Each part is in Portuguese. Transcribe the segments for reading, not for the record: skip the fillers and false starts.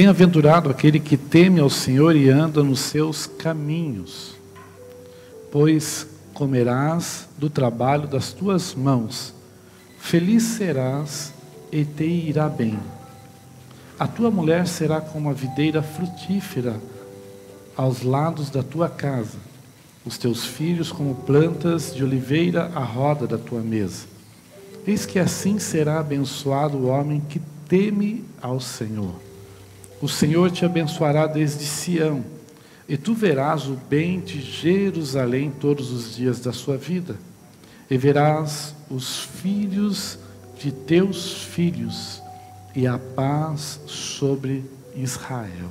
Bem-aventurado aquele que teme ao Senhor e anda nos seus caminhos, pois comerás do trabalho das tuas mãos, feliz serás e te irá bem. A tua mulher será como a videira frutífera aos lados da tua casa, os teus filhos como plantas de oliveira à roda da tua mesa. Eis que assim será abençoado o homem que teme ao Senhor. O Senhor te abençoará desde Sião, e tu verás o bem de Jerusalém todos os dias da sua vida, e verás os filhos de teus filhos, e a paz sobre Israel.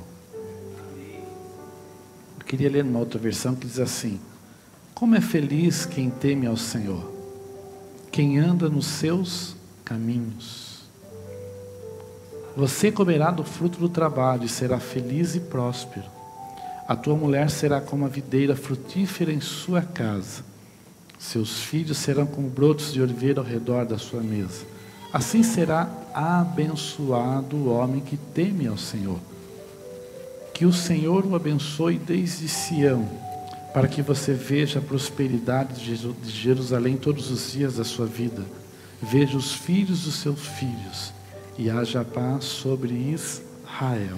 Eu queria ler uma outra versão que diz assim: como é feliz quem teme ao Senhor, quem anda nos seus caminhos. Você comerá do fruto do trabalho e será feliz e próspero. A tua mulher será como a videira frutífera em sua casa. Seus filhos serão como brotos de oliveira ao redor da sua mesa. Assim será abençoado o homem que teme ao Senhor. Que o Senhor o abençoe desde Sião, para que você veja a prosperidade de Jerusalém todos os dias da sua vida. Veja os filhos dos seus filhos, e haja paz sobre Israel.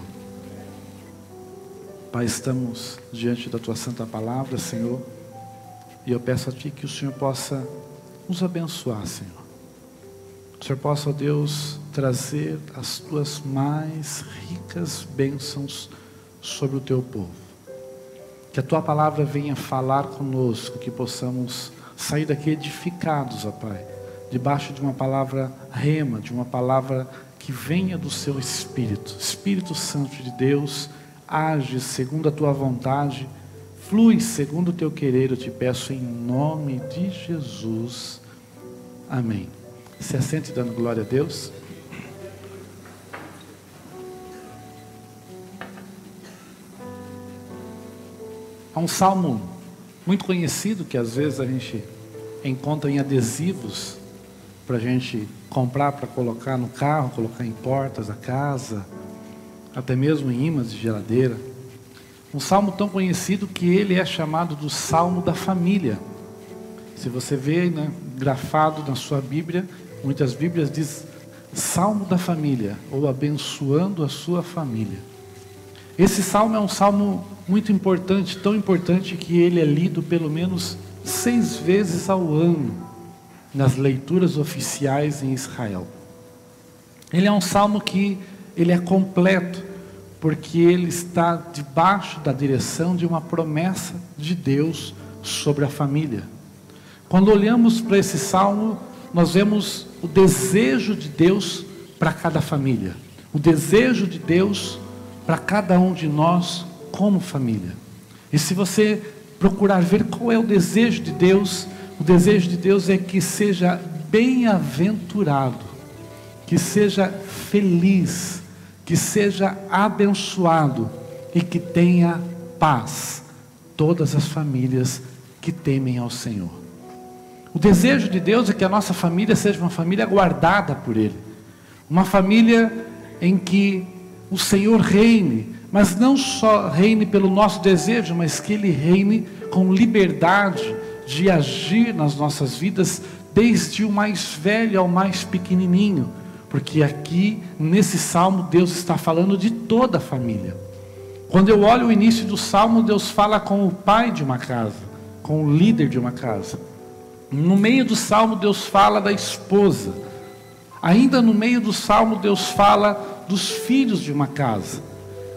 Pai, estamos diante da Tua Santa Palavra, Senhor, e eu peço a Ti que o Senhor possa nos abençoar, Senhor. O Senhor possa, ó Deus, trazer as Tuas mais ricas bênçãos sobre o Teu povo. Que a Tua Palavra venha falar conosco, que possamos sair daqui edificados, ó Pai, debaixo de uma palavra rema, de uma palavra que venha do Seu Espírito. Espírito Santo de Deus, age segundo a Tua vontade, flui segundo o Teu querer, eu te peço em nome de Jesus. Amém. Se assente dando glória a Deus. Há um salmo muito conhecido que às vezes a gente encontra em adesivos para a gente comprar, para colocar no carro, colocar em portas da casa, até mesmo em ímãs de geladeira. Um salmo tão conhecido que ele é chamado do Salmo da Família. Se você vê, né, grafado na sua Bíblia, muitas Bíblias diz Salmo da Família, ou abençoando a sua família. Esse salmo é um salmo muito importante, tão importante que ele é lido pelo menos 6 vezes ao ano nas leituras oficiais em Israel. Ele é um salmo que ele é completo, porque ele está debaixo da direção de uma promessa de Deus sobre a família. Quando olhamos para esse salmo, nós vemos o desejo de Deus para cada família, o desejo de Deus para cada um de nós como família. E se você procurar ver qual é o desejo de Deus, o desejo de Deus é que seja bem-aventurado, que seja feliz, que seja abençoado e que tenha paz todas as famílias que temem ao Senhor. O desejo de Deus é que a nossa família seja uma família guardada por Ele, uma família em que o Senhor reine, mas não só reine pelo nosso desejo, mas que Ele reine com liberdade de agir nas nossas vidas, desde o mais velho ao mais pequenininho, porque aqui nesse salmo Deus está falando de toda a família. Quando eu olho o início do salmo, Deus fala com o pai de uma casa, com o líder de uma casa. No meio do salmo Deus fala da esposa. Ainda no meio do salmo Deus fala dos filhos de uma casa.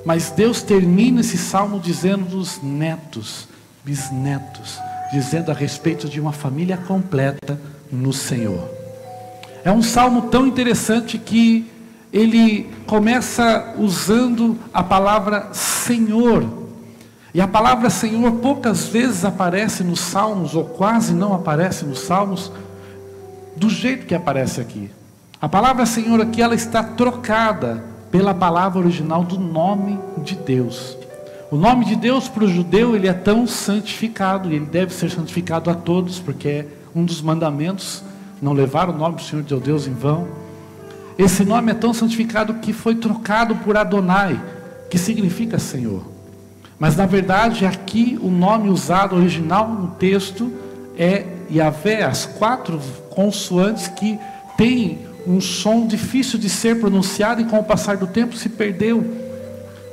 Mas Deus termina esse salmo dizendo dos netos, bisnetos, dizendo a respeito de uma família completa no Senhor. É um salmo tão interessante que ele começa usando a palavra Senhor. E a palavra Senhor poucas vezes aparece nos salmos, ou quase não aparece nos salmos, do jeito que aparece aqui. A palavra Senhor aqui, ela está trocada pela palavra original do nome de Deus. O nome de Deus para o judeu, ele é tão santificado, e ele deve ser santificado a todos, porque é um dos mandamentos, não levar o nome do Senhor teu Deus em vão. Esse nome é tão santificado que foi trocado por Adonai. que significa Senhor. Mas na verdade aqui o nome usado original no texto é Yahvé, as 4 consoantes que têm um som difícil de ser pronunciado e com o passar do tempo se perdeu.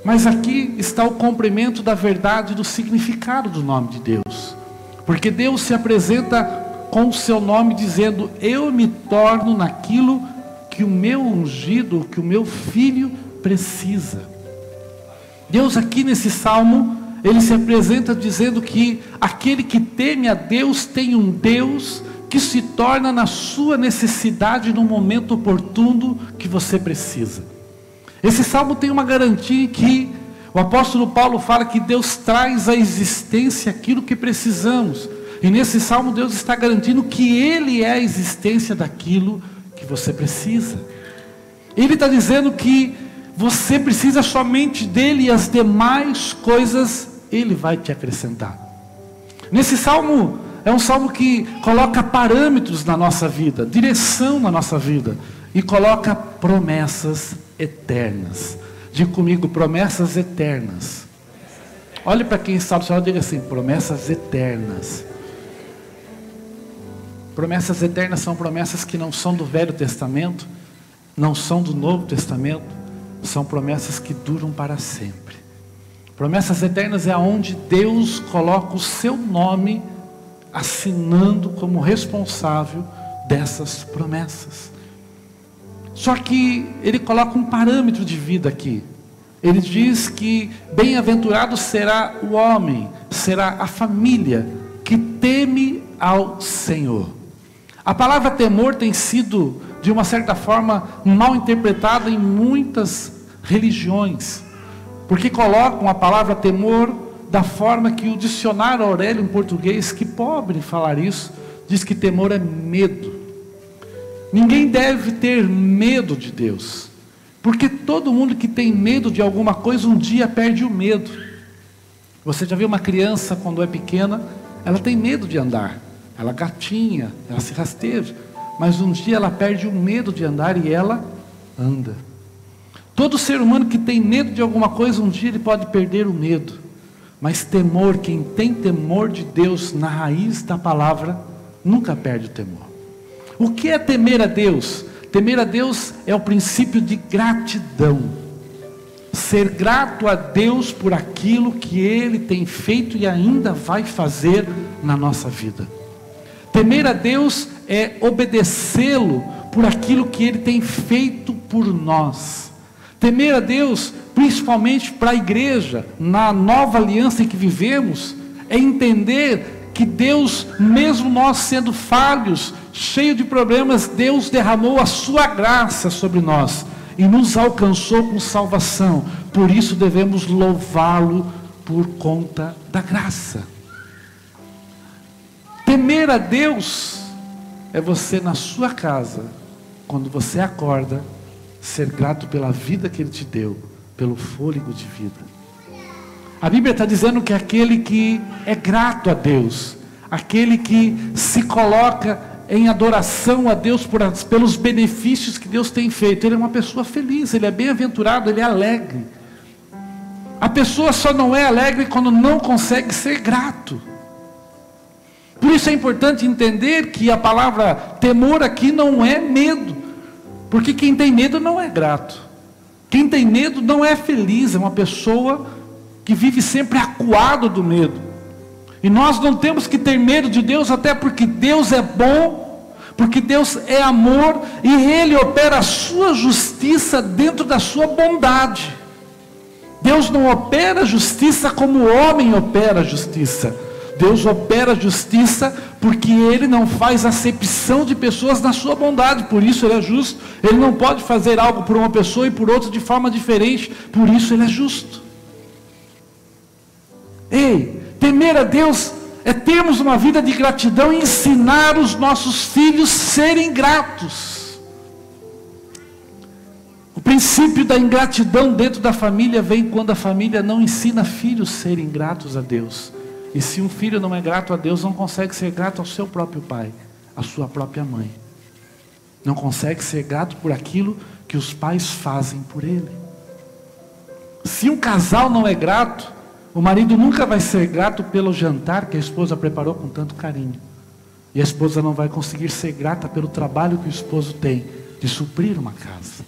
Mas aqui está o complemento da verdade do significado do nome de Deus. Porque Deus se apresenta com o seu nome dizendo: eu me torno naquilo que o meu ungido, que o meu filho precisa. Deus aqui nesse salmo, ele se apresenta dizendo que aquele que teme a Deus tem um Deus que se torna na sua necessidade no momento oportuno que você precisa. Esse salmo tem uma garantia que o apóstolo Paulo fala que Deus traz à existência aquilo que precisamos. E nesse salmo Deus está garantindo que Ele é a existência daquilo que você precisa. Ele está dizendo que você precisa somente dele e as demais coisas Ele vai te acrescentar. Nesse salmo, é um salmo que coloca parâmetros na nossa vida, direção na nossa vida, e coloca promessas eternas. Diga comigo, promessas eternas. Olhe para quem está do seu lado e diga assim: promessas eternas. Promessas eternas são promessas que não são do Velho Testamento, não são do Novo Testamento. São promessas que duram para sempre. Promessas eternas é onde Deus coloca o seu nome assinando como responsável dessas promessas. Só que ele coloca um parâmetro de vida aqui. Ele diz que bem-aventurado será o homem, será a família que teme ao Senhor. A palavra temor tem sido, de uma certa forma, mal interpretada em muitas religiões, porque colocam a palavra temor da forma que o dicionário Aurélio em português, que pobre falar isso, diz que temor é medo. Ninguém deve ter medo de Deus, porque todo mundo que tem medo de alguma coisa um dia perde o medo. Você já viu uma criança quando é pequena, ela tem medo de andar, ela gatinha, ela se rasteja, mas um dia ela perde o medo de andar e ela anda. Todo ser humano que tem medo de alguma coisa, um dia ele pode perder o medo. Mas temor, quem tem temor de Deus na raiz da palavra, nunca perde o temor. O que é temer a Deus? Temer a Deus é o princípio de gratidão. Ser grato a Deus por aquilo que Ele tem feito e ainda vai fazer na nossa vida. Temer a Deus é obedecê-lo por aquilo que Ele tem feito por nós. Temer a Deus, principalmente para a igreja, na nova aliança em que vivemos, é entender que Deus, mesmo nós sendo falhos, cheios de problemas, Deus derramou a sua graça sobre nós e nos alcançou com salvação. Por isso devemos louvá-lo por conta da graça. Temer a Deus é você na sua casa, quando você acorda, ser grato pela vida que Ele te deu, pelo fôlego de vida. A Bíblia está dizendo que aquele que é grato a Deus, aquele que se coloca em adoração a Deus pelos benefícios que Deus tem feito, ele é uma pessoa feliz, ele é bem-aventurado, ele é alegre. A pessoa só não é alegre quando não consegue ser grato. Por isso é importante entender que a palavra temor aqui não é medo, porque quem tem medo não é grato. Quem tem medo não é feliz, é uma pessoa que vive sempre acuado do medo. E nós não temos que ter medo de Deus, até porque Deus é bom, porque Deus é amor, e Ele opera a sua justiça dentro da sua bondade. Deus não opera justiça como o homem opera a justiça. Deus opera a justiça porque Ele não faz acepção de pessoas na sua bondade, por isso Ele é justo. Ele não pode fazer algo por uma pessoa e por outra de forma diferente, por isso Ele é justo. Ei, temer a Deus é termos uma vida de gratidão e ensinar os nossos filhos a serem gratos. O princípio da ingratidão dentro da família vem quando a família não ensina filhos a serem gratos a Deus. E se um filho não é grato a Deus, não consegue ser grato ao seu próprio pai, à sua própria mãe. Não consegue ser grato por aquilo que os pais fazem por ele. Se um casal não é grato, o marido nunca vai ser grato pelo jantar que a esposa preparou com tanto carinho. E a esposa não vai conseguir ser grata pelo trabalho que o esposo tem de suprir uma casa.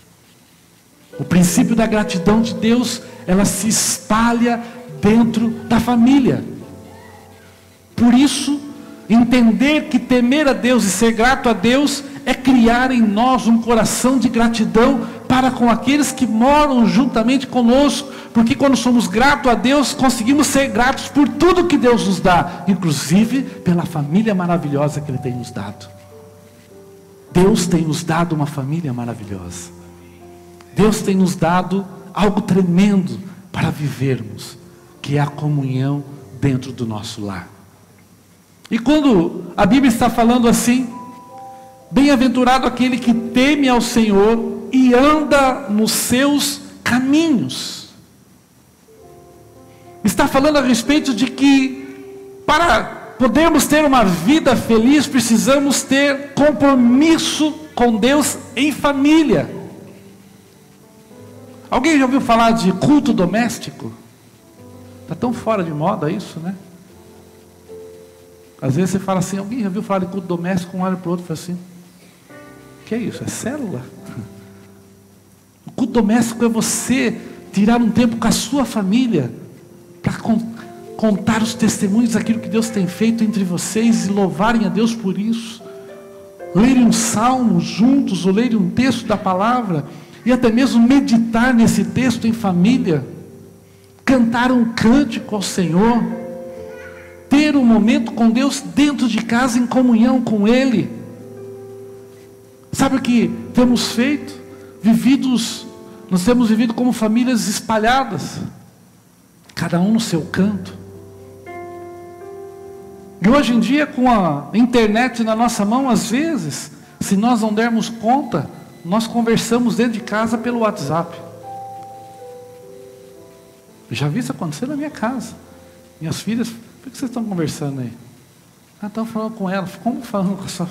O princípio da gratidão de Deus, ela se espalha dentro da família. Por isso, entender que temer a Deus e ser grato a Deus é criar em nós um coração de gratidão para com aqueles que moram juntamente conosco, porque quando somos gratos a Deus, conseguimos ser gratos por tudo que Deus nos dá, inclusive pela família maravilhosa que Ele tem nos dado. Deus tem nos dado uma família maravilhosa. Deus tem nos dado algo tremendo para vivermos, que é a comunhão dentro do nosso lar. E quando a Bíblia está falando assim, bem-aventurado aquele que teme ao Senhor e anda nos seus caminhos. Está falando a respeito de que para podermos ter uma vida feliz, precisamos ter compromisso com Deus em família. Alguém já ouviu falar de culto doméstico? Está tão fora de moda isso, né? Às vezes você fala assim, alguém já ouviu falar de culto doméstico? Um olha para o outro e fala assim, o que é isso? É célula? O culto doméstico é você tirar um tempo com a sua família para contar os testemunhos daquilo que Deus tem feito entre vocês e louvarem a Deus por isso. Lerem um salmo juntos, ou lerem um texto da palavra, e até mesmo meditar nesse texto em família. Cantar um cântico ao Senhor. Ter um momento com Deus dentro de casa, em comunhão com Ele. Sabe o que temos feito? Nós temos vivido como famílias espalhadas, cada um no seu canto. E hoje em dia, com a internet na nossa mão, às vezes, se nós não dermos conta, nós conversamos dentro de casa pelo WhatsApp. Eu já vi isso acontecer na minha casa. Minhas filhas, por que vocês estão conversando aí? Ah, estão falando com ela. Como falando com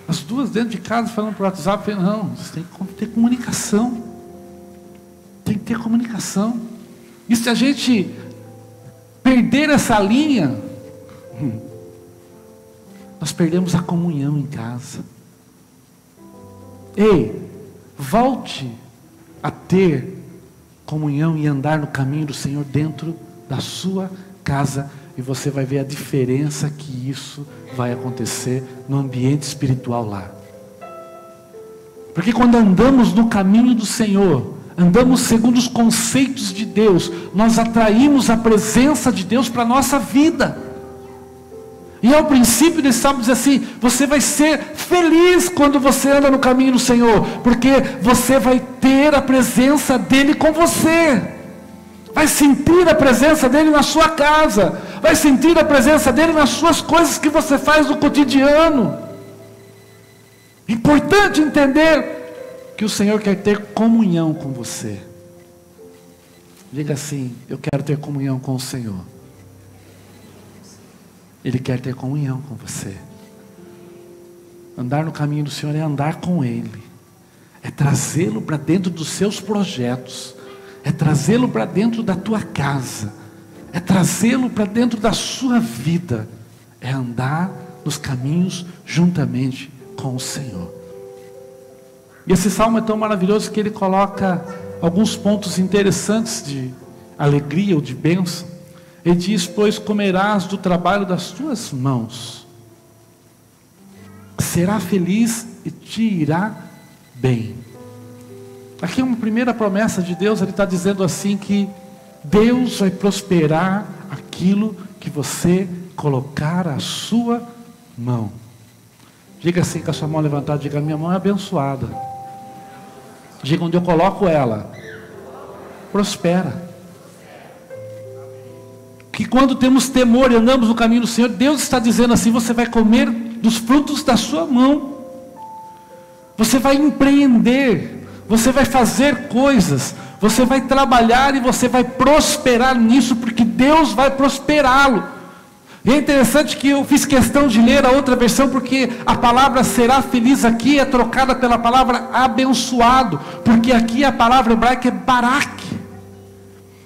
as duas dentro de casa, falando por WhatsApp? Eu falei, não, você tem que ter comunicação. Tem que ter comunicação. E se a gente perder essa linha, nós perdemos a comunhão em casa. Ei, volte a ter comunhão e andar no caminho do Senhor dentro da sua casa, e você vai ver a diferença que isso vai acontecer no ambiente espiritual lá. Porque quando andamos no caminho do Senhor, andamos segundo os conceitos de Deus, nós atraímos a presença de Deus para a nossa vida. E ao princípio desse salmo diz assim, você vai ser feliz quando você anda no caminho do Senhor, porque você vai ter a presença dEle com você. Vai sentir a presença dEle na sua casa, vai sentir a presença dEle nas suas coisas que você faz no cotidiano. Importante entender que o Senhor quer ter comunhão com você. Diga assim, eu quero ter comunhão com o Senhor. Ele quer ter comunhão com você. Andar no caminho do Senhor é andar com Ele, é trazê-lo para dentro dos seus projetos, é trazê-lo para dentro da tua casa, é trazê-lo para dentro da sua vida, é andar nos caminhos juntamente com o Senhor. E esse salmo é tão maravilhoso que ele coloca alguns pontos interessantes de alegria ou de bênção. Ele diz, pois comerás do trabalho das tuas mãos, será feliz e te irá bem. Aqui é uma primeira promessa de Deus. Ele está dizendo assim que Deus vai prosperar aquilo que você colocar a sua mão. Diga assim com a sua mão levantada, diga, minha mão é abençoada. Diga, onde eu coloco ela, prospera. Que quando temos temor e andamos no caminho do Senhor, Deus está dizendo assim, você vai comer dos frutos da sua mão. Você vai empreender, você vai fazer coisas, você vai trabalhar e você vai prosperar nisso, porque Deus vai prosperá-lo. E é interessante que eu fiz questão de ler a outra versão, porque a palavra será feliz aqui é trocada pela palavra abençoado, porque aqui a palavra hebraica é barak.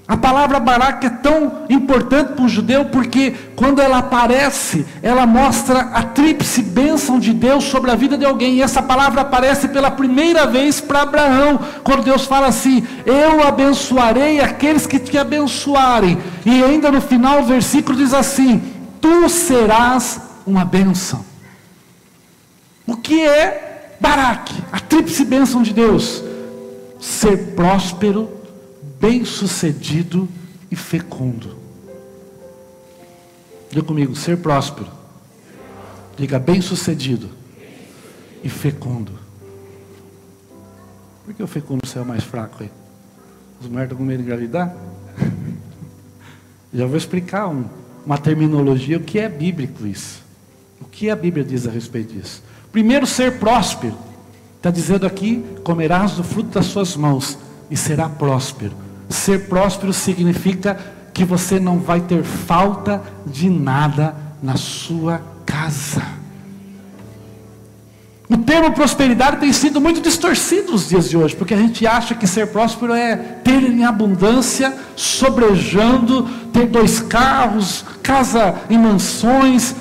A palavra Baraque é tão importante para um judeu, porque quando ela aparece, ela mostra a tríplice bênção de Deus sobre a vida de alguém. E essa palavra aparece pela primeira vez para Abraão, quando Deus fala assim: eu abençoarei aqueles que te abençoarem. E ainda no final o versículo diz assim: tu serás uma bênção. O que é Baraque? A tríplice bênção de Deus: ser próspero, bem-sucedido e fecundo. Diga comigo: ser próspero. Diga: bem-sucedido e fecundo. Por que o fecundo saiu mais fraco aí? Os mulheres estão com medo de engravidar? Já vou explicar uma terminologia, o que é bíblico isso. O que a Bíblia diz a respeito disso? Primeiro, ser próspero. Está dizendo aqui: comerás do fruto das suas mãos e será próspero. Ser próspero significa que você não vai ter falta de nada na sua casa. O termo prosperidade tem sido muito distorcido nos dias de hoje, porque a gente acha que ser próspero é ter em abundância, sobrejando, ter 2 carros, casa em mansões.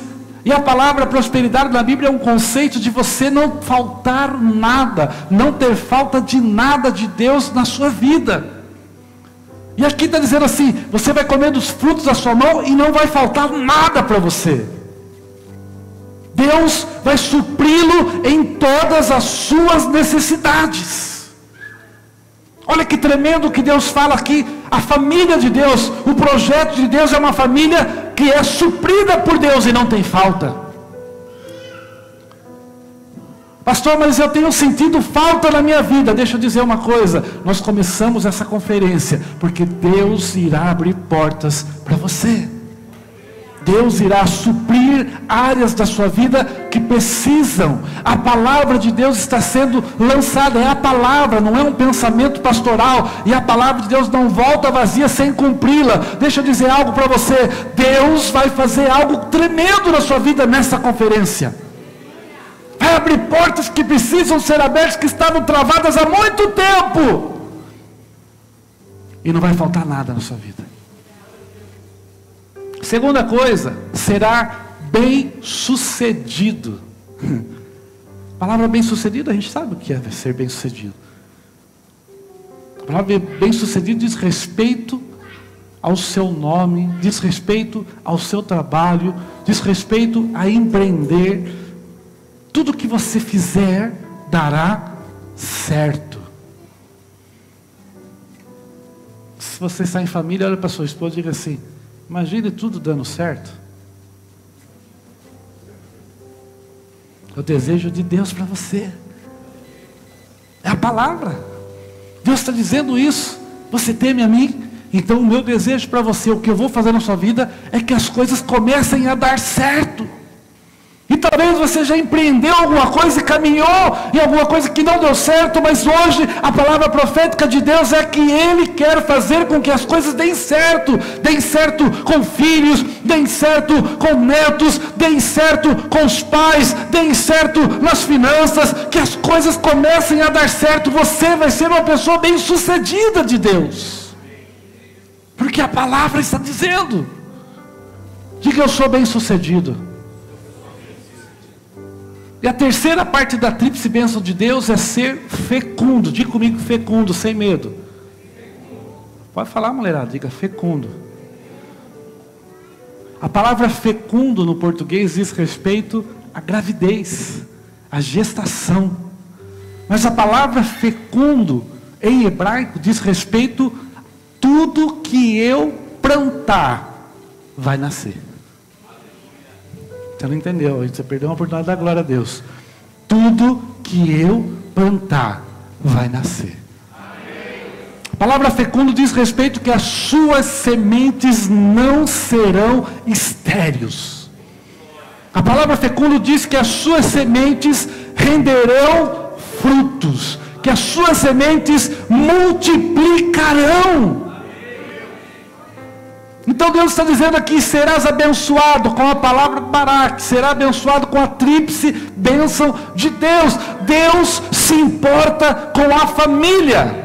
E a palavra prosperidade na Bíblia é um conceito de você não faltar nada, não ter falta de nada de Deus na sua vida. E aqui está dizendo assim: você vai comer dos frutos da sua mão e não vai faltar nada para você. Deus vai supri-lo em todas as suas necessidades. Olha que tremendo que Deus fala aqui. A família de Deus, o projeto de Deus é uma família que é suprida por Deus e não tem falta. Pastor, mas eu tenho sentido falta na minha vida. Deixa eu dizer uma coisa: nós começamos essa conferência porque Deus irá abrir portas para você. Deus irá suprir áreas da sua vida que precisam. A palavra de Deus está sendo lançada. É a palavra, não é um pensamento pastoral. E a palavra de Deus não volta vazia sem cumpri-la. Deixa eu dizer algo para você: Deus vai fazer algo tremendo na sua vida nessa conferência. Vai abrir portas que precisam ser abertas, que estavam travadas há muito tempo. E não vai faltar nada na sua vida. Segunda coisa: será bem-sucedido. A palavra bem-sucedido, a gente sabe o que é ser bem-sucedido. A palavra bem-sucedido diz respeito ao seu nome, diz respeito ao seu trabalho, diz respeito a empreender. Tudo que você fizer dará certo. Se você está em família, olha para sua esposa e diga assim: imagine tudo dando certo. É o desejo de Deus para você. É a palavra. Deus está dizendo isso. Você teme a mim? Então o meu desejo para você, o que eu vou fazer na sua vida, é que as coisas comecem a dar certo. E talvez você já empreendeu alguma coisa e caminhou em alguma coisa que não deu certo, mas hoje a palavra profética de Deus é que Ele quer fazer com que as coisas deem certo com filhos, deem certo com netos, deem certo com os pais, deem certo nas finanças, que as coisas comecem a dar certo. Você vai ser uma pessoa bem-sucedida de Deus, porque a palavra está dizendo. Diga: eu sou bem-sucedido. E a terceira parte da tríplice bênção de Deus é ser fecundo. Diga comigo: fecundo, sem medo. Pode falar, mulherada, diga: fecundo. A palavra fecundo no português diz respeito à gravidez, à gestação. Mas a palavra fecundo em hebraico diz respeito a tudo que eu plantar vai nascer. Você não entendeu, você perdeu uma oportunidade da glória a Deus. Tudo que eu plantar vai nascer. A palavra fecundo diz respeito que as suas sementes não serão estéreis. A palavra fecundo diz que as suas sementes renderão frutos, que as suas sementes multiplicarão. Então Deus está dizendo aqui: serás abençoado com a palavra Baraque, será abençoado com a tríplice bênção de Deus. Deus se importa com a família.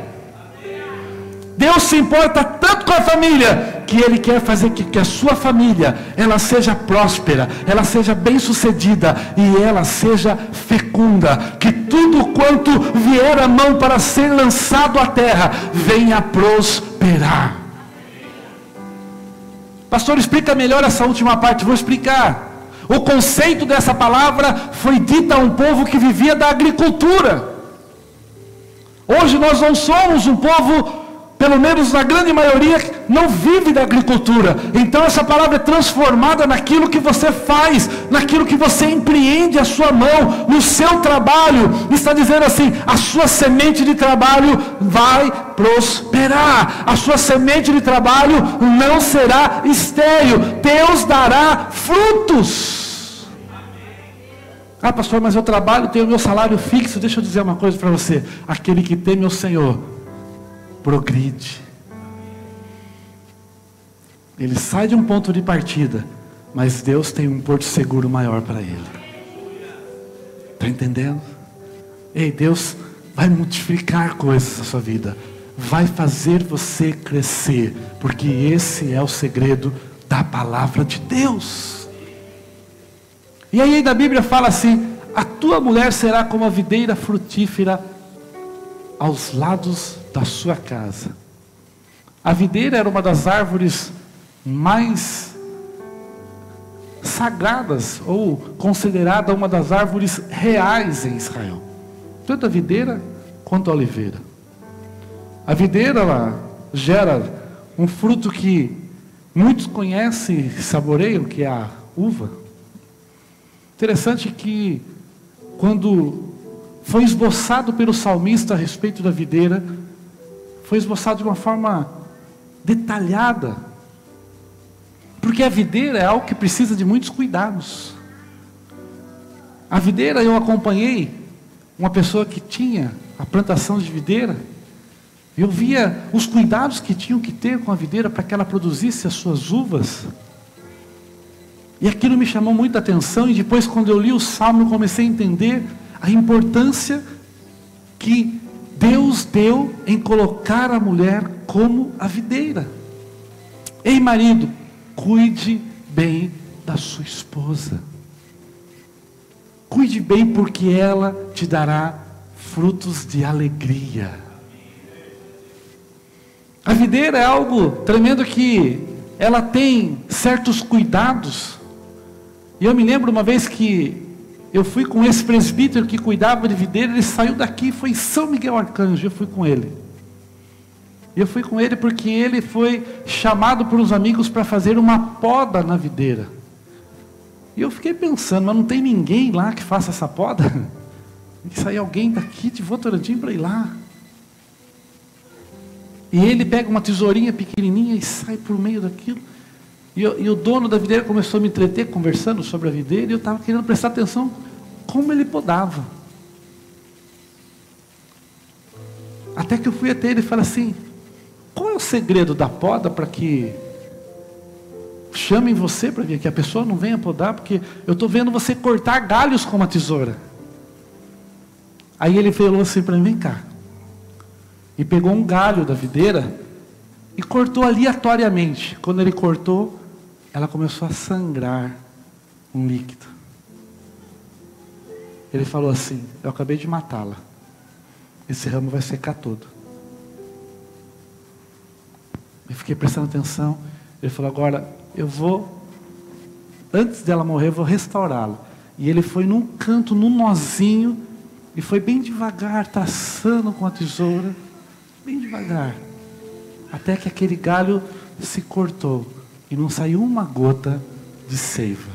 Deus se importa tanto com a família, que Ele quer fazer que a sua família, ela seja próspera, ela seja bem-sucedida, e ela seja fecunda, que tudo quanto vier à mão para ser lançado à terra, venha prosperar. Pastor, explica melhor essa última parte. Vou explicar. O conceito dessa palavra foi dita a um povo que vivia da agricultura. Hoje nós não somos um povo, pelo menos na grande maioria, não vive da agricultura. Então essa palavra é transformada naquilo que você faz, naquilo que você empreende a sua mão, no seu trabalho. Está dizendo assim: a sua semente de trabalho vai prosperar, a sua semente de trabalho não será estéril, Deus dará frutos. Ah, pastor, mas eu trabalho, tenho meu salário fixo. Deixa eu dizer uma coisa para você: aquele que teme ao Senhor progride. Ele sai de um ponto de partida, mas Deus tem um porto seguro maior para ele. Está entendendo? Ei, Deus vai multiplicar coisas na sua vida, vai fazer você crescer, porque esse é o segredo da palavra de Deus. E aí da Bíblia fala assim: a tua mulher será como a videira frutífera aos lados da sua casa. A videira era uma das árvores mais sagradas, ou considerada uma das árvores reais em Israel, tanto a videira quanto a oliveira. A videira, ela gera um fruto que muitos conhecem e saboreiam, que é a uva. Interessante que quando foi esboçado pelo salmista a respeito da videira, foi esboçado de uma forma detalhada, porque a videira é algo que precisa de muitos cuidados. A videira, eu acompanhei uma pessoa que tinha a plantação de videira, eu via os cuidados que tinham que ter com a videira para que ela produzisse as suas uvas, e aquilo me chamou muita atenção. E depois, quando eu li o Salmo, eu comecei a entender a importância que Deus deu em colocar a mulher como a videira. Ei, marido, cuide bem da sua esposa. Cuide bem, porque ela te dará frutos de alegria. A videira é algo tremendo, que ela tem certos cuidados. E eu me lembro uma vez que eu fui com esse presbítero que cuidava de videira. Ele saiu daqui, foi em São Miguel Arcanjo. Eu fui com ele. Eu fui com ele porque ele foi chamado por uns amigos para fazer uma poda na videira. E eu fiquei pensando: mas não tem ninguém lá que faça essa poda? Tem que sair alguém daqui de Votorantim para ir lá. E ele pega uma tesourinha pequenininha e sai por meio daquilo. E o dono da videira começou a me entreter, conversando sobre a videira, e eu estava querendo prestar atenção como ele podava. Até que eu fui até ele e falei assim: qual é o segredo da poda para que chamem você para vir, que a pessoa não venha podar, porque eu estou vendo você cortar galhos com uma tesoura. Aí ele falou assim para mim: vem cá. E pegou um galho da videira e cortou aleatoriamente. Quando ele cortou, ela começou a sangrar um líquido. Ele falou assim: eu acabei de matá-la, esse ramo vai secar todo. Eu fiquei prestando atenção. Ele falou: agora eu vou, antes dela morrer, eu vou restaurá-la. E ele foi num canto, num nozinho, e foi bem devagar, traçando com a tesoura, bem devagar, até que aquele galho se cortou e não saiu uma gota de seiva.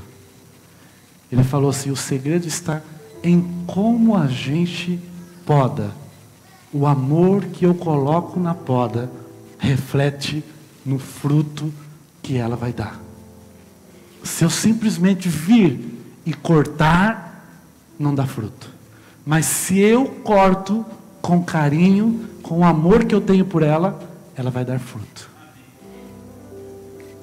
Ele falou assim: o segredo está em como a gente poda. O amor que eu coloco na poda reflete no fruto que ela vai dar. Se eu simplesmente vir e cortar, não dá fruto. Mas se eu corto com carinho, com o amor que eu tenho por ela, ela vai dar fruto.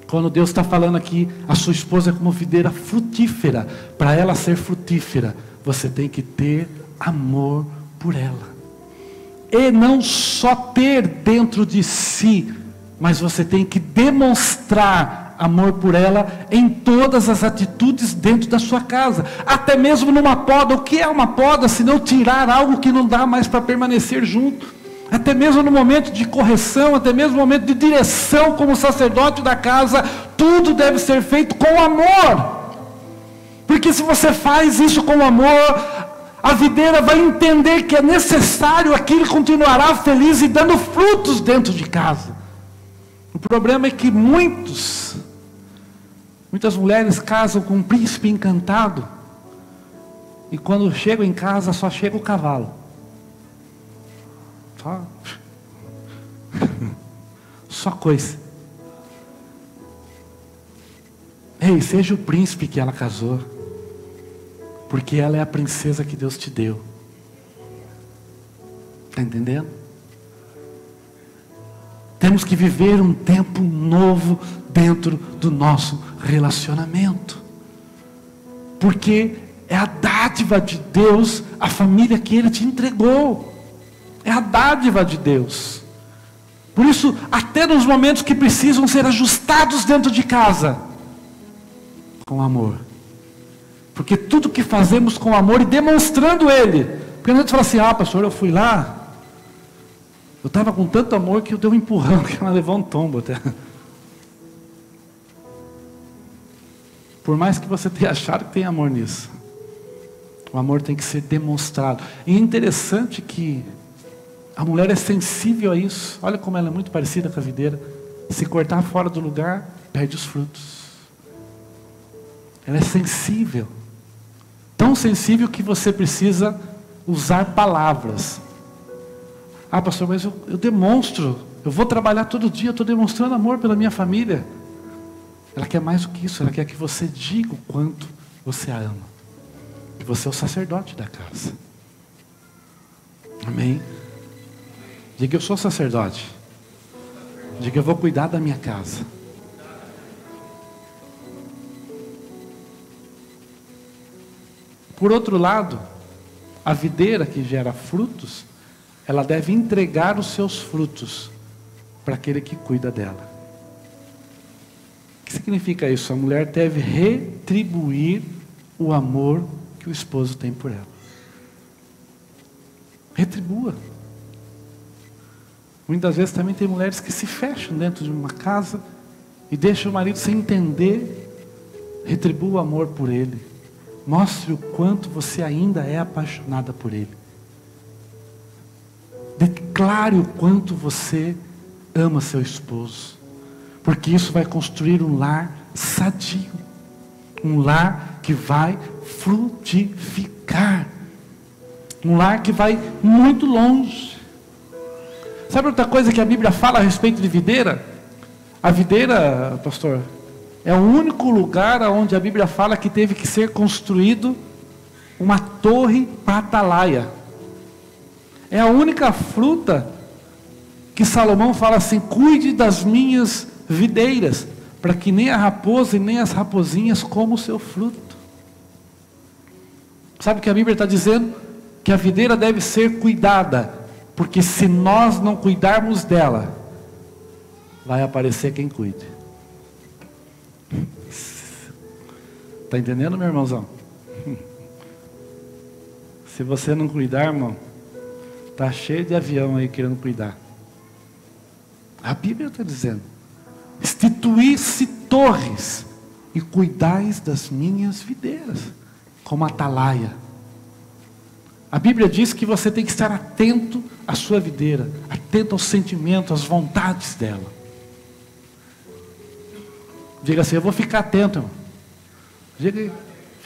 Quando Deus está falando aqui, a sua esposa é como videira frutífera. Para ela ser frutífera, você tem que ter amor por ela. e não só ter dentro de si, mas você tem que demonstrar amor por ela em todas as atitudes dentro da sua casa, até mesmo numa poda. O que é uma poda se não tirar algo que não dá mais para permanecer junto? Até mesmo no momento de correção, até mesmo no momento de direção como sacerdote da casa, tudo deve ser feito com amor, porque se você faz isso com amor, a videira vai entender que é necessário aquilo, continuará feliz e dando frutos dentro de casa. O problema é que muitas mulheres casam com um príncipe encantado, e quando chegam em casa só chega o cavalo. Só coisa. Ei, seja o príncipe que ela casou, porque ela é a princesa que Deus te deu. Está entendendo? Temos que viver um tempo novo dentro do nosso relacionamento, porque é a dádiva de Deus, a família que Ele te entregou. É a dádiva de Deus. Por isso, até nos momentos que precisam ser ajustados dentro de casa, com amor. Porque tudo que fazemos com amor e demonstrando Ele. Porque a gente fala assim: ah, pastor, eu fui lá, eu estava com tanto amor que eu dei um empurrão, que ela levou um tombo até. Por mais que você tenha achado que tem amor nisso, o amor tem que ser demonstrado. E é interessante que a mulher é sensível a isso. Olha como ela é muito parecida com a videira. Se cortar fora do lugar, perde os frutos. Ela é sensível. Tão sensível que você precisa usar palavras. Ah, pastor, mas eu demonstro. Eu vou trabalhar todo dia, eu estou demonstrando amor pela minha família. Ela quer mais do que isso. Ela quer que você diga o quanto você a ama. Que você é o sacerdote da casa. Amém? Diga: eu sou sacerdote. Diga: eu vou cuidar da minha casa. Por outro lado, a videira que gera frutos, ela deve entregar os seus frutos para aquele que cuida dela. O que significa isso? A mulher deve retribuir o amor que o esposo tem por ela. Retribua. Muitas vezes também tem mulheres que se fecham dentro de uma casa e deixam o marido sem entender. Retribua o amor por ele. Mostre o quanto você ainda é apaixonada por ele. Declare o quanto você ama seu esposo, porque isso vai construir um lar sadio, um lar que vai frutificar, um lar que vai muito longe. Sabe outra coisa que a Bíblia fala a respeito de videira? A videira, pastor, é o único lugar onde a Bíblia fala que teve que ser construído uma torre para atalaia. É a única fruta que Salomão fala assim: cuide das minhas videiras, para que nem a raposa e nem as raposinhas comam o seu fruto. Sabe o que a Bíblia está dizendo? Que a videira deve ser cuidada, porque se nós não cuidarmos dela, vai aparecer quem cuide. Está entendendo, meu irmãozão? Se você não cuidar, irmão, está cheio de avião aí querendo cuidar. A Bíblia está dizendo: instituí-se torres e cuidais das minhas videiras, como atalaia. A Bíblia diz que você tem que estar atento à sua videira, atento aos sentimentos, às vontades dela. Diga assim: eu vou ficar atento, irmão. Diga aí,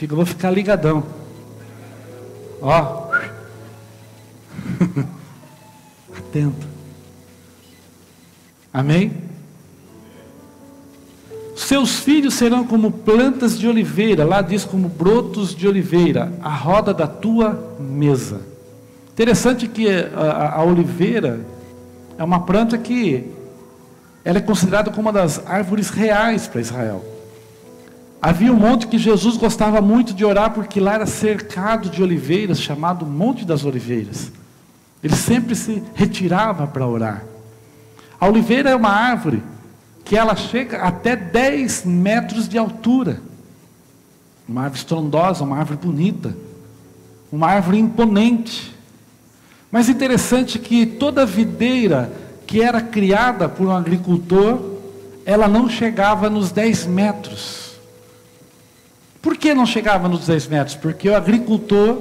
eu vou ficar ligadão. Ó. Atento. Amém? Seus filhos serão como plantas de oliveira. Lá diz como brotos de oliveira, à roda da tua mesa. Interessante que a oliveira é uma planta que ela é considerada como uma das árvores reais para Israel. Havia um monte que Jesus gostava muito de orar, porque lá era cercado de oliveiras, chamado Monte das Oliveiras. Ele sempre se retirava para orar. A oliveira é uma árvore que ela chega até 10 metros de altura. Uma árvore estrondosa, uma árvore bonita, uma árvore imponente. Mas interessante que toda videira que era criada por um agricultor, ela não chegava nos 10 metros. Por que não chegava nos 10 metros? Porque o agricultor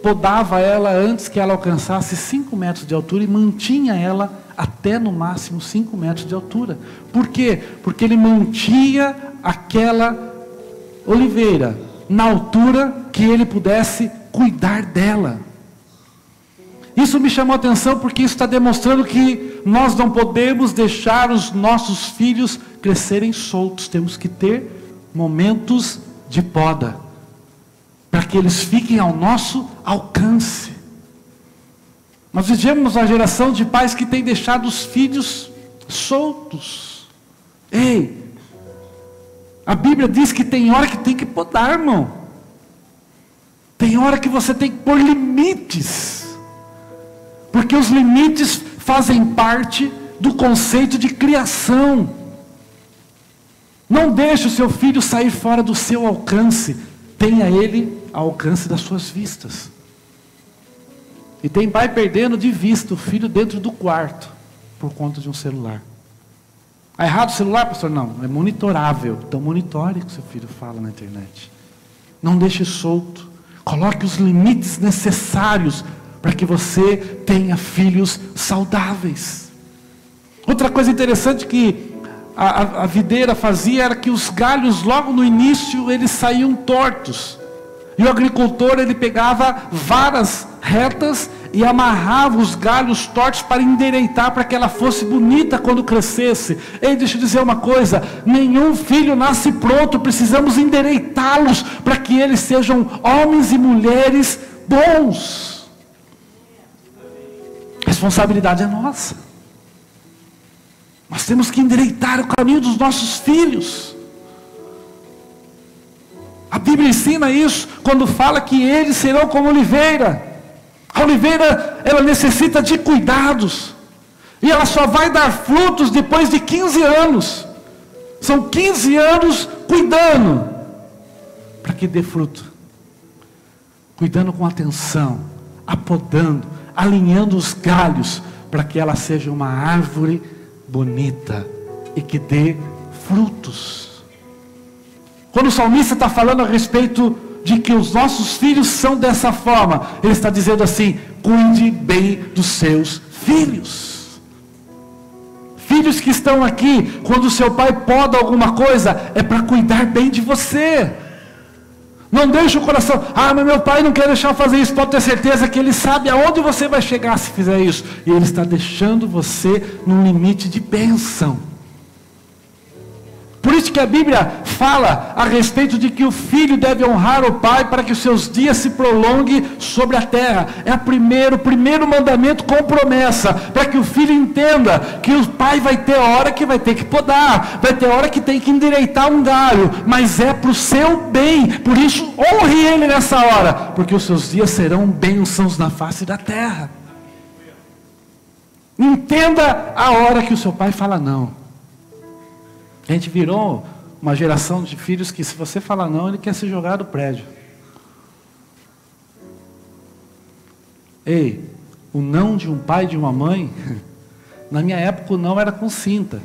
podava ela antes que ela alcançasse 5 metros de altura e mantinha ela até no máximo 5 metros de altura. Por quê? Porque ele mantinha aquela oliveira na altura que ele pudesse cuidar dela. Isso me chamou a atenção porque isso está demonstrando que nós não podemos deixar os nossos filhos crescerem soltos. Temos que ter momentos de poda, para que eles fiquem ao nosso alcance. Nós vivemos uma geração de pais que têm deixado os filhos soltos. Ei, a Bíblia diz que tem hora que tem que podar, irmão. Tem hora que você tem que pôr limites. Porque os limites fazem parte do conceito de criação. Não deixe o seu filho sair fora do seu alcance. Tenha ele ao alcance das suas vistas. E tem pai perdendo de vista o filho dentro do quarto, por conta de um celular. É errado o celular, pastor? Não, é monitorável. Então monitore o que seu filho fala na internet. Não deixe solto. Coloque os limites necessários para que você tenha filhos saudáveis. Outra coisa interessante que a videira fazia era que os galhos logo no início eles saíam tortos. E o agricultor ele pegava varas retas e amarrava os galhos tortos para endireitar, para que ela fosse bonita quando crescesse. Ei, deixa eu dizer uma coisa, nenhum filho nasce pronto, precisamos endireitá-los para que eles sejam homens e mulheres bons. A responsabilidade é nossa. Nós temos que endireitar o caminho dos nossos filhos. A Bíblia ensina isso quando fala que eles serão como oliveira. A oliveira, ela necessita de cuidados. E ela só vai dar frutos depois de 15 anos. São 15 anos cuidando, para que dê fruto. Cuidando com atenção, apodando, alinhando os galhos, para que ela seja uma árvore bonita e que dê frutos. Quando o salmista está falando a respeito de que os nossos filhos são dessa forma, ele está dizendo assim: cuide bem dos seus filhos. Filhos que estão aqui, quando o seu pai poda alguma coisa, é para cuidar bem de você. Não deixe o coração, mas meu pai não quer deixar eu fazer isso. Pode ter certeza que ele sabe aonde você vai chegar se fizer isso. E ele está deixando você num limite de bênção. Por isso que a Bíblia fala a respeito de que o filho deve honrar o pai para que os seus dias se prolonguem sobre a terra. É o primeiro mandamento com promessa, para que o filho entenda que o pai vai ter hora que vai ter que podar, vai ter hora que tem que endireitar um galho, mas é para o seu bem. Por isso honre ele nessa hora, porque os seus dias serão bênçãos na face da terra. Entenda a hora que o seu pai fala não. A gente virou uma geração de filhos que, se você falar não, ele quer se jogar do prédio. Ei, o não de um pai e de uma mãe, na minha época o não era com cinta.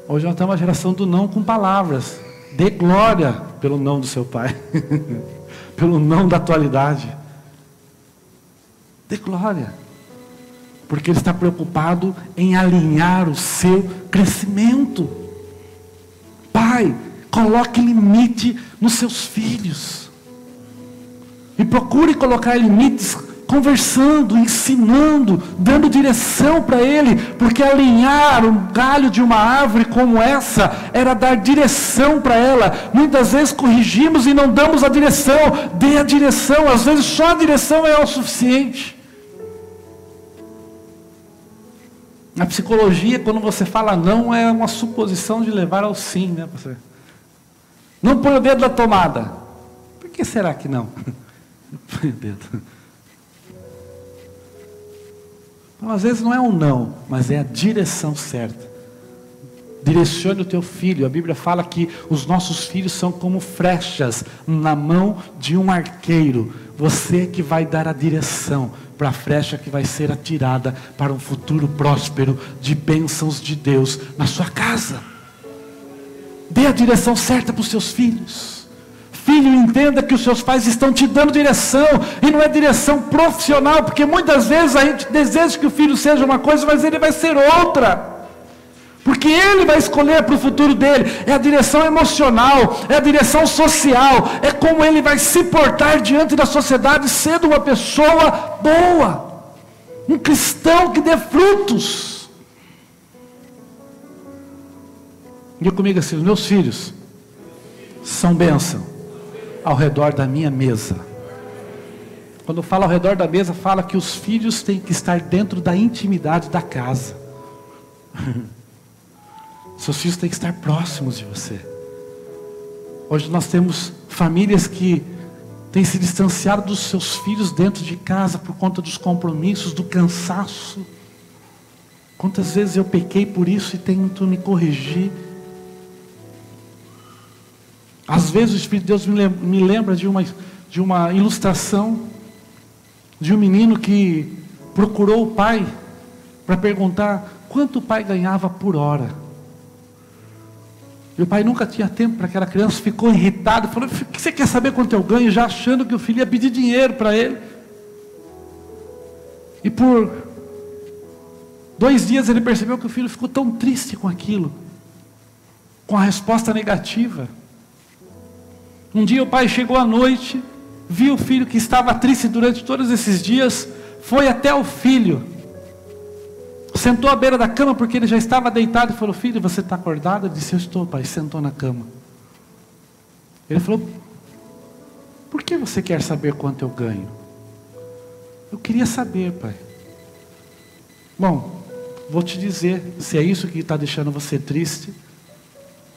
Hoje nós temos uma geração do não com palavras. Dê glória pelo não do seu pai, pelo não da atualidade. Dê glória. Porque ele está preocupado em alinhar o seu crescimento. Pai, coloque limite nos seus filhos. E procure colocar limites conversando, ensinando, dando direção para ele. Porque alinhar um galho de uma árvore como essa era dar direção para ela. Muitas vezes corrigimos e não damos a direção. Dê a direção, às vezes só a direção é o suficiente. Na psicologia, quando você fala não, é uma suposição de levar ao sim, né, pastor? Não põe o dedo na tomada. Por que será que não? Põe o dedo. Então, às vezes não é um não, mas é a direção certa. Direcione o teu filho. A Bíblia fala que os nossos filhos são como flechas na mão de um arqueiro. Você que vai dar a direção para a flecha que vai ser atirada para um futuro próspero de bênçãos de Deus na sua casa. Dê a direção certa para os seus filhos. Filho, entenda que os seus pais estão te dando direção, e não é direção profissional, porque muitas vezes a gente deseja que o filho seja uma coisa, mas ele vai ser outra. Porque ele vai escolher para o futuro dele. É a direção emocional, é a direção social, é como ele vai se portar diante da sociedade, sendo uma pessoa boa, um cristão que dê frutos. Diga comigo assim: os meus filhos são bênção ao redor da minha mesa. Quando fala ao redor da mesa, fala que os filhos têm que estar dentro da intimidade da casa. Seus filhos têm que estar próximos de você. Hoje nós temos famílias que têm se distanciado dos seus filhos dentro de casa por conta dos compromissos, do cansaço. Quantas vezes eu pequei por isso e tento me corrigir. Às vezes o Espírito de Deus me lembra de uma ilustração de um menino que procurou o pai para perguntar quanto o pai ganhava por hora. E o pai nunca tinha tempo para aquela criança, ficou irritado, falou: o que você quer saber quanto eu ganho? Já achando que o filho ia pedir dinheiro para ele. E por 2 dias ele percebeu que o filho ficou tão triste com aquilo, com a resposta negativa. Um dia o pai chegou à noite, viu o filho que estava triste durante todos esses dias, foi até o filho, sentou à beira da cama porque ele já estava deitado e falou: filho, você está acordado? Ele disse: eu estou, pai. Sentou na cama. Ele falou: por que você quer saber quanto eu ganho? Eu queria saber, pai. Bom, vou te dizer, se é isso que está deixando você triste,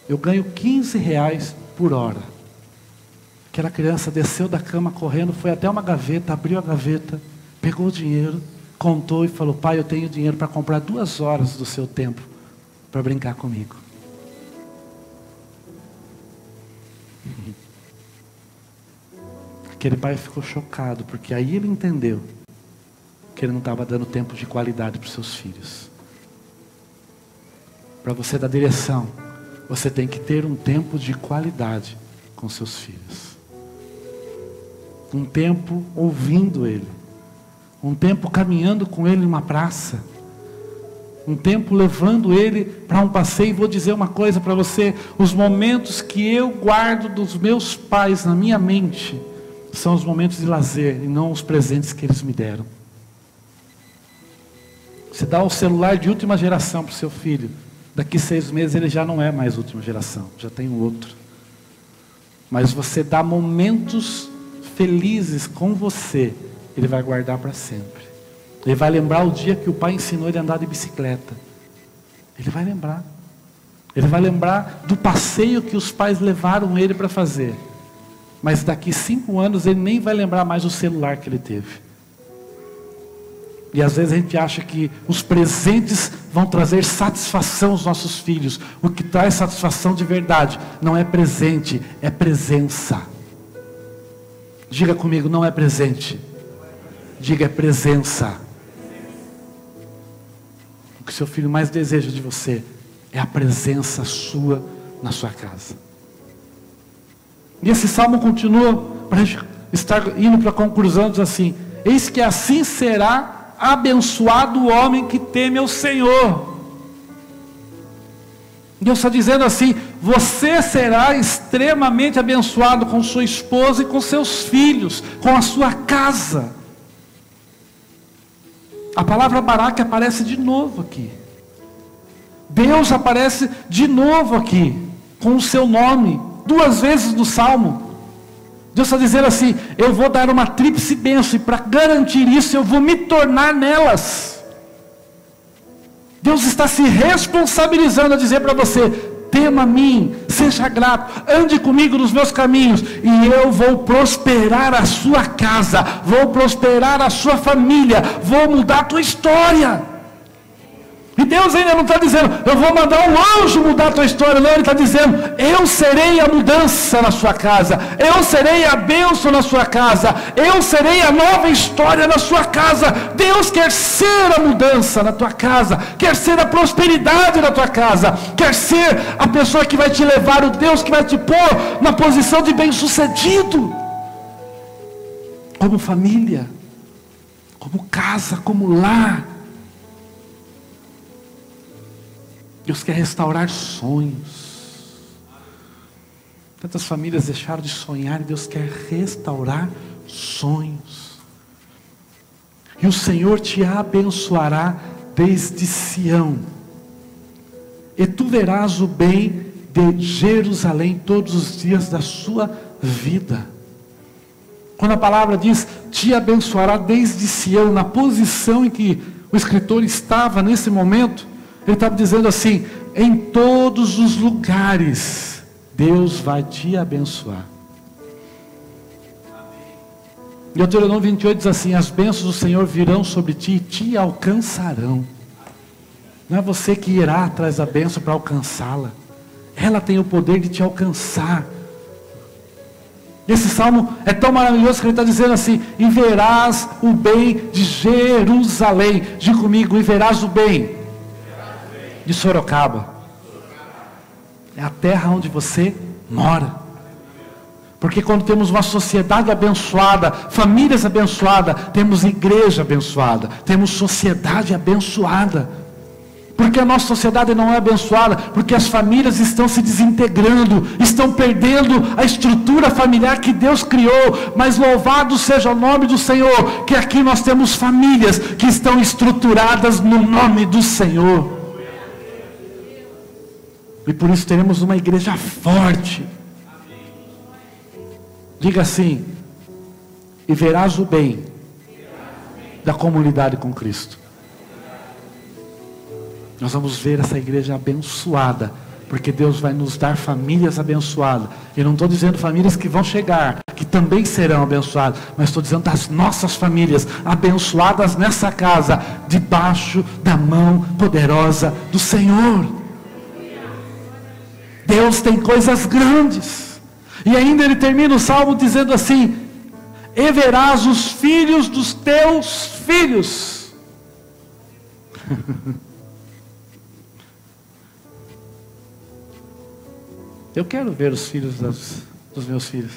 eu ganho R$15 por hora. Aquela criança desceu da cama correndo, foi até uma gaveta, abriu a gaveta, pegou o dinheiro, contou e falou: pai, eu tenho dinheiro para comprar 2 horas do seu tempo para brincar comigo. Aquele pai ficou chocado, porque aí ele entendeu que ele não estava dando tempo de qualidade para os seus filhos. Para você dar direção, você tem que ter um tempo de qualidade com seus filhos. Um tempo ouvindo ele. Um tempo caminhando com ele em uma praça. Um tempo levando ele para um passeio. E vou dizer uma coisa para você: os momentos que eu guardo dos meus pais na minha mente são os momentos de lazer e não os presentes que eles me deram. Você dá o celular de última geração para o seu filho, daqui 6 meses ele já não é mais última geração, já tem um outro. Mas você dá momentos felizes com você, ele vai guardar para sempre. Ele vai lembrar o dia que o pai ensinou ele a andar de bicicleta. Ele vai lembrar. Ele vai lembrar do passeio que os pais levaram ele para fazer. Mas daqui 5 anos ele nem vai lembrar mais o celular que ele teve. E às vezes a gente acha que os presentes vão trazer satisfação aos nossos filhos. O que traz satisfação de verdade não é presente, é presença. Diga comigo: não é presente. Diga: é presença. O que seu filho mais deseja de você é a presença sua na sua casa. E esse salmo continua, para a gente estar indo para a conclusão, diz assim: eis que assim será abençoado o homem que teme ao Senhor. Deus está dizendo assim: você será extremamente abençoado com sua esposa e com seus filhos, com a sua casa. A palavra Baraque aparece de novo aqui. Deus aparece de novo aqui, com o seu nome, 2 vezes no Salmo. Deus está dizendo assim: eu vou dar uma tríplice bênção, e para garantir isso eu vou me tornar nelas. Deus está se responsabilizando a dizer para você: tema a mim, seja grato, ande comigo nos meus caminhos, e eu vou prosperar a sua casa, vou prosperar a sua família, vou mudar a tua história. E Deus ainda não está dizendo, eu vou mandar um anjo mudar a tua história. Não, Ele está dizendo, eu serei a mudança na sua casa, eu serei a bênção na sua casa, eu serei a nova história na sua casa. Deus quer ser a mudança na tua casa, quer ser a prosperidade na tua casa, quer ser a pessoa que vai te levar, o Deus que vai te pôr na posição de bem-sucedido, como família, como casa, como lar. Deus quer restaurar sonhos. Tantas famílias deixaram de sonhar e Deus quer restaurar sonhos. E o Senhor te abençoará desde Sião. E tu verás o bem de Jerusalém todos os dias da sua vida. Quando a palavra diz, te abençoará desde Sião, na posição em que o escritor estava nesse momento, ele estava dizendo assim, em todos os lugares, Deus vai te abençoar. Em Deuteronômio 28 diz assim, as bênçãos do Senhor virão sobre ti e te alcançarão. Não é você que irá atrás da bênção para alcançá-la. Ela tem o poder de te alcançar. Esse salmo é tão maravilhoso que ele está dizendo assim, e verás o bem de Jerusalém. Diga comigo, e verás o bem de Sorocaba. É a terra onde você mora. Porque quando temos uma sociedade abençoada, famílias abençoadas, temos igreja abençoada, temos sociedade abençoada. Porque a nossa sociedade não é abençoada? Porque as famílias estão se desintegrando, estão perdendo a estrutura familiar que Deus criou. Mas louvado seja o nome do Senhor, que aqui nós temos famílias que estão estruturadas no nome do Senhor. E por isso teremos uma igreja forte. Diga assim, e verás o bem da comunidade com Cristo. Nós vamos ver essa igreja abençoada, porque Deus vai nos dar famílias abençoadas. Eu não estou dizendo famílias que vão chegar, que também serão abençoadas, mas estou dizendo das nossas famílias abençoadas nessa casa, debaixo da mão poderosa do Senhor. Deus tem coisas grandes. E ainda ele termina o salmo dizendo assim, e verás os filhos dos teus filhos. Eu quero ver os filhos dos meus filhos.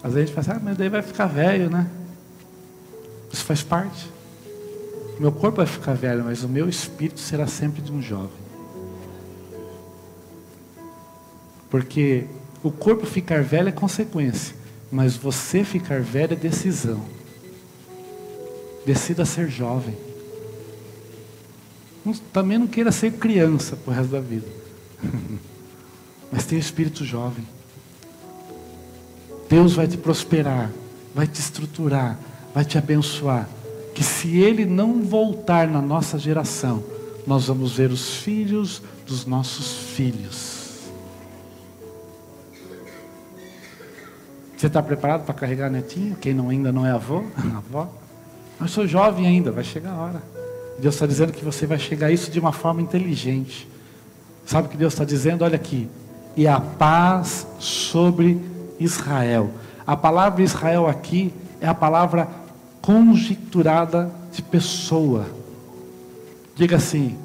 Às vezes a gente pensa, mas daí vai ficar velho, né? Isso faz parte. Meu corpo vai ficar velho, mas o meu espírito será sempre de um jovem. Porque o corpo ficar velho é consequência, mas você ficar velho é decisão. Decida ser jovem. Também não queira ser criança pro resto da vida. Mas tenha espírito jovem. Deus vai te prosperar, vai te estruturar, vai te abençoar. Que se Ele não voltar na nossa geração, nós vamos ver os filhos dos nossos filhos. Você está preparado para carregar netinho? Quem ainda não é avô? Avó? Eu sou jovem ainda, vai chegar a hora. Deus está dizendo que você vai chegar a isso de uma forma inteligente. Sabe o que Deus está dizendo? Olha aqui. E a paz sobre Israel. A palavra Israel aqui é a palavra conjecturada de pessoa. Diga assim,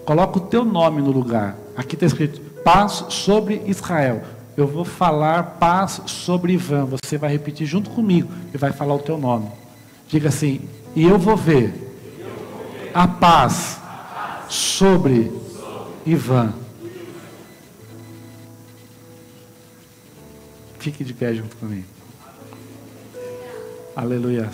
coloca o teu nome no lugar. Aqui está escrito, paz sobre Israel. Eu vou falar paz sobre Ivan. Você vai repetir junto comigo e vai falar o teu nome. Diga assim, e eu vou ver a paz sobre Ivan. Fique de pé junto comigo. Aleluia.